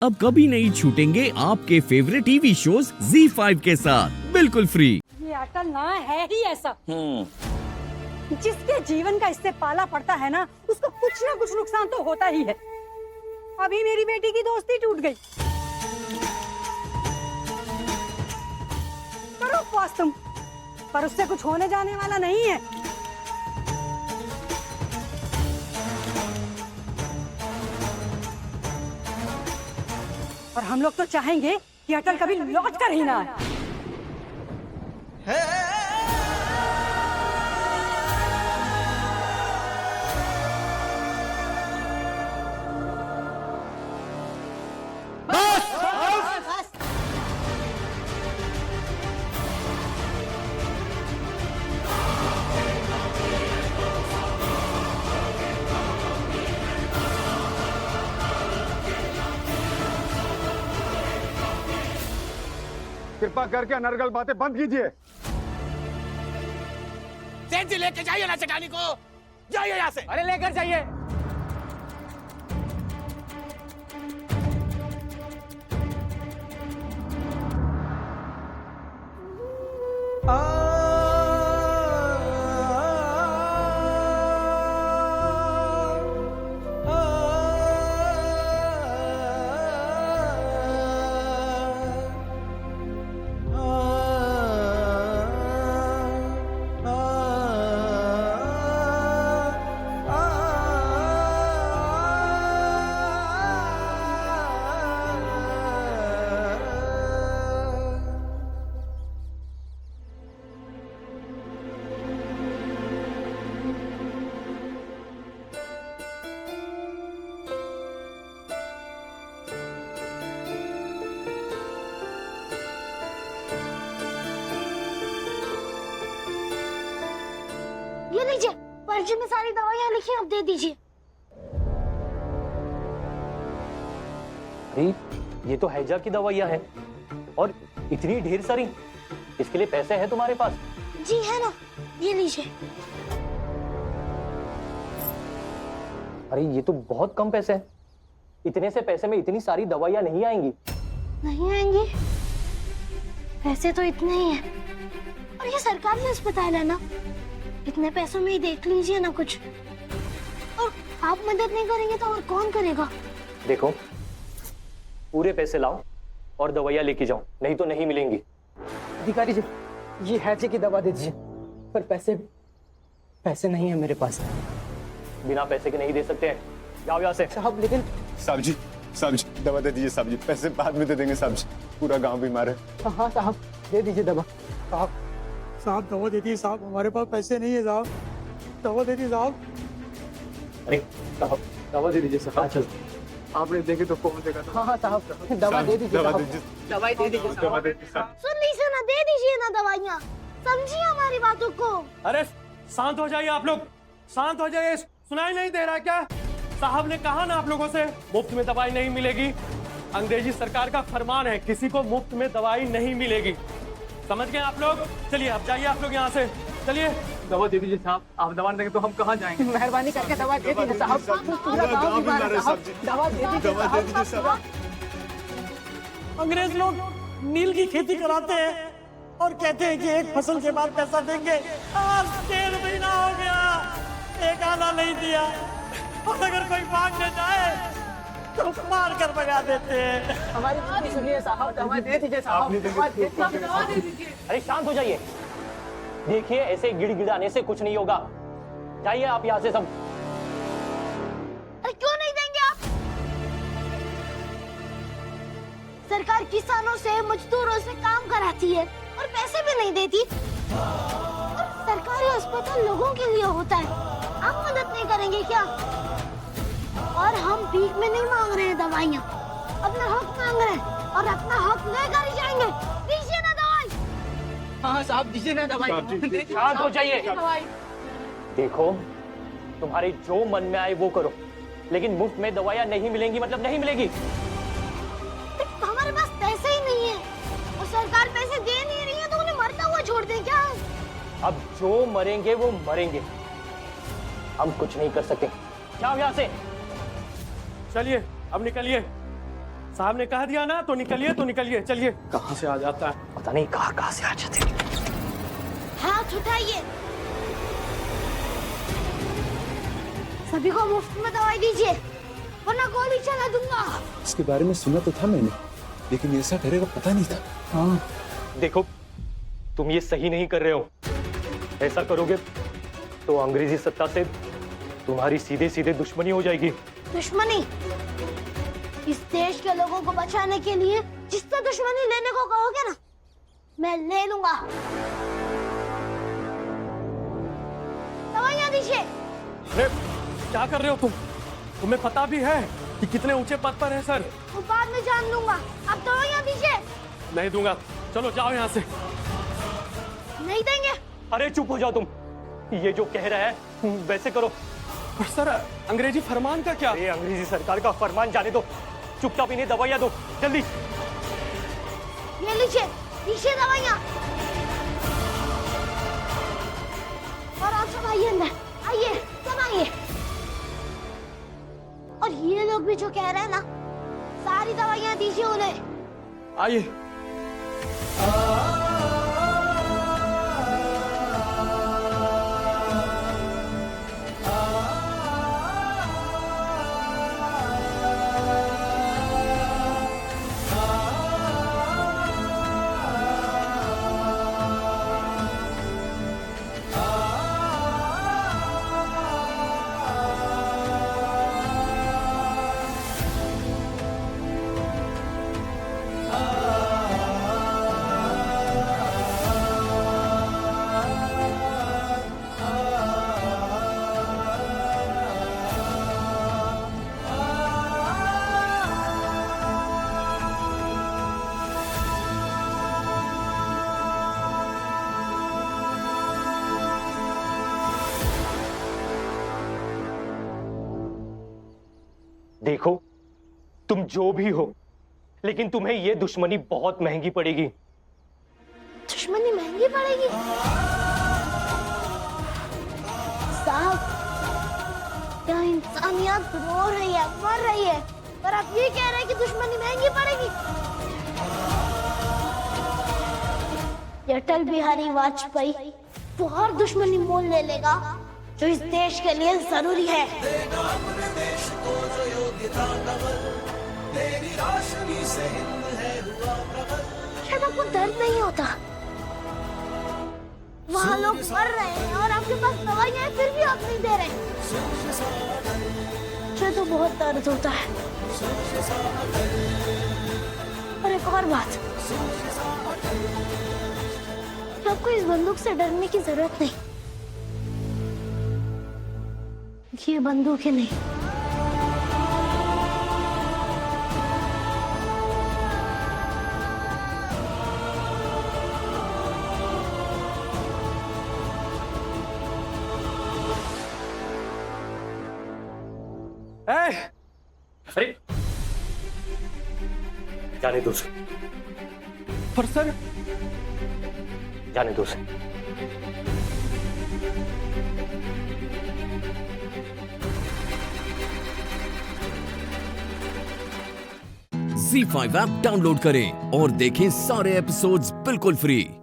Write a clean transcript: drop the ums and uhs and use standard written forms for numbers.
अब कभी नहीं छूटेंगे आपके फेवरेट टीवी शोज ZEE5 के साथ बिल्कुल फ्री। ये अटल ना है ही ऐसा। जिसके जीवन का इससे पाला पड़ता है ना, उसको कुछ ना कुछ नुकसान तो होता ही है। अभी मेरी बेटी की दोस्ती टूट गई। करो उपवास तुम, पर उससे कुछ होने जाने वाला नहीं है। और हम लोग तो चाहेंगे कि अटल कभी लौट कर ही ना आए। कृपा करके अनर्गल बातें बंद कीजिए। सेठ जी लेके जाइए ना चटानी को, जाइए यहाँ से। अरे लेकर जाइए। ये लीजिए, पर्ची में सारी दवाइयाँ लिखी, अब दे दीजिए। अरे ये तो हैजा की दवाइयाँ हैं और इतनी ढेर सारी, इसके लिए पैसे हैं तुम्हारे पास? जी है ना, ये लीजिए। अरे ये तो बहुत कम पैसे हैं। इतने से पैसे में इतनी सारी दवाइयाँ नहीं आएंगी। नहीं आएंगी? पैसे तो इतने ही हैं। और ये सरकारी अस्पताल है ना, इतने पैसों में ही देख लीजिए ना कुछ। और आप मदद नहीं करेंगे तो और कौन करेगा? देखो, पूरे पैसे लाओ और दवाइयाँ लेके जाओ, नहीं तो नहीं मिलेंगी। अधिकारी जी, ये हैजे की दवा दे दीजिए, पर पैसे नहीं है मेरे पास। बिना पैसे के नहीं दे सकते हैं, जाओ यहाँ से। साहब लेकिन साहब जी दवा दे दीजिए साहब जी, पैसे बाद में दे देंगे साहब जी, पूरा गांव बीमार है। हाँ साहब, दे दीजिए दवा। साहब दवा दे दी साहब, हमारे पास पैसे नहीं है साहब, दवा दे दी साहब। अरे साहब, दवा दे दीजिए साहब। चल, आपने देखे तो कौन देगा? हाँ साहब, दवा दे दीजिए साहब। दवाई दे दीजिए साहब। सुन लीजिए ना, दे दीजिए ना दवाइयाँ, समझिए हमारी बातों को। अरे शांत हो जाइए आप लोग, शांत हो जाइए। सुनाई नहीं दे रहा क्या? साहब ने कहा ना आप लोगों से मुफ्त में दवाई नहीं मिलेगी। अंग्रेजी सरकार का फरमान है, किसी को मुफ्त में दवाई नहीं मिलेगी। समझ गए आप लोग? चलिए अब जाइए आप लोग यहाँ से, चलिए। दवा दे दीजिए साहब, आप दवा देंगे तो हम कहाँ जाएंगे? मेहरबानी करके दवा दे दीजिए साहब, पूरा गांव बीमार है साहब, दवा दे दीजिए साहब। अंग्रेज लोग नील की खेती कराते हैं और कहते हैं कि एक फसल के बाद पैसा देंगे। आज 1.5 महीना हो गया, एक आना नहीं दिया। और अगर कोई मांगने जाए तो मार कर भगा देते हैं। हमारी बात सुनिए साहब, दवा दे दीजिए साहब, दवा दे दीजिए। अरे शांत हो जाइए। देखिए, ऐसे गिड़गिड़ाने से कुछ नहीं होगा। जाइए आप यहाँ से सब। अरे क्यों नहीं देंगे आप? सरकार किसानों से, मजदूरों से काम कराती है और पैसे भी नहीं देती। और सरकारी अस्पताल लोगों के लिए होता है, आप मदद नहीं करेंगे क्या? और हम भीख में नहीं मांग रहे हैं दवाइयाँ, अपना हक मांग रहे हैं और अपना हक लेकर ही जाएंगे। दीजिए ना दवाई। हाँ साहब, दीजिए ना दवाई। शांत हो जाइए। देखो, तुम्हारे जो मन में आए वो करो, लेकिन मुफ्त में दवाइयाँ नहीं मिलेंगी मतलब नहीं मिलेगी। हमारे पास पैसे ही नहीं है और सरकार पैसे दे नहीं रही है, तो उन्हें मरता हुआ छोड़ दें क्या? अब जो मरेंगे वो मरेंगे, हम कुछ नहीं कर सकते। जाओ यहाँ से। चलिए अब निकलिए। साहब ने कह दिया ना, तो निकलिए चलिए। कहाँ से आ जाता है पता नहीं, कहाँ से आ जाते हैं। हाथ उठाइए, सभी को मुफ्त में दवाई दीजिए वरना गोली चला दूंगा। इसके बारे में सुना तो था मैंने, लेकिन ऐसा करेगा पता नहीं था। हाँ देखो तुम ये सही नहीं कर रहे हो। ऐसा करोगे तो अंग्रेजी सत्ता से तुम्हारी सीधे सीधे दुश्मनी हो जाएगी। दुश्मनी? इस देश के लोगों को बचाने के लिए जिससे दुश्मनी लेने को कहोगे ना, मैं ले लूंगा। दवाइयां दीजिए। अरे क्या कर रहे हो तुम? तुम्हें पता भी है कि कितने ऊंचे पद पर है सर? वो बाद में जान लूंगा, अब दवाइयां दीजिए। नहीं दूंगा, चलो जाओ यहाँ से। नहीं देंगे। अरे चुप हो जाओ तुम, ये जो कह रहा है वैसे करो। पर सर अंग्रेजी फरमान का क्या? ये अंग्रेजी सरकार का फरमान जाने दो, चुपचाप इन्हें दवाइयां दो जल्दी। ये लीजिए दवाइयां। और आप सब आइए अंदर, आइए सब आइए। और ये लोग भी जो कह रहे हैं ना, सारी दवाइयां दीजिए उन्हें। आइए। देखो तुम जो भी हो, लेकिन तुम्हें ये दुश्मनी बहुत महंगी पड़ेगी। दुश्मनी महंगी पड़ेगी? साहब, क्या इंसानियत रो रही है, मर रही है, पर आप ये कह रहे हैं कि दुश्मनी महंगी पड़ेगी? ये अटल बिहारी वाजपेयी वो हर दुश्मनी मोल ले लेगा जो इस देश के लिए जरूरी है। शायद आपको दर्द नहीं होता, वहाँ लोग मर रहे हैं और आपके पास दवाइयाँ हैं, फिर भी आप नहीं दे रहे। मुझे तो बहुत दर्द होता है। और एक और बात, आपको इस बंदूक से डरने की जरूरत नहीं। ये बंदूक ही नहीं, अरे जाने दो उसे। पर सर जाने दो उसे। Z5 ऐप डाउनलोड करें और देखें सारे एपिसोड्स बिल्कुल फ्री।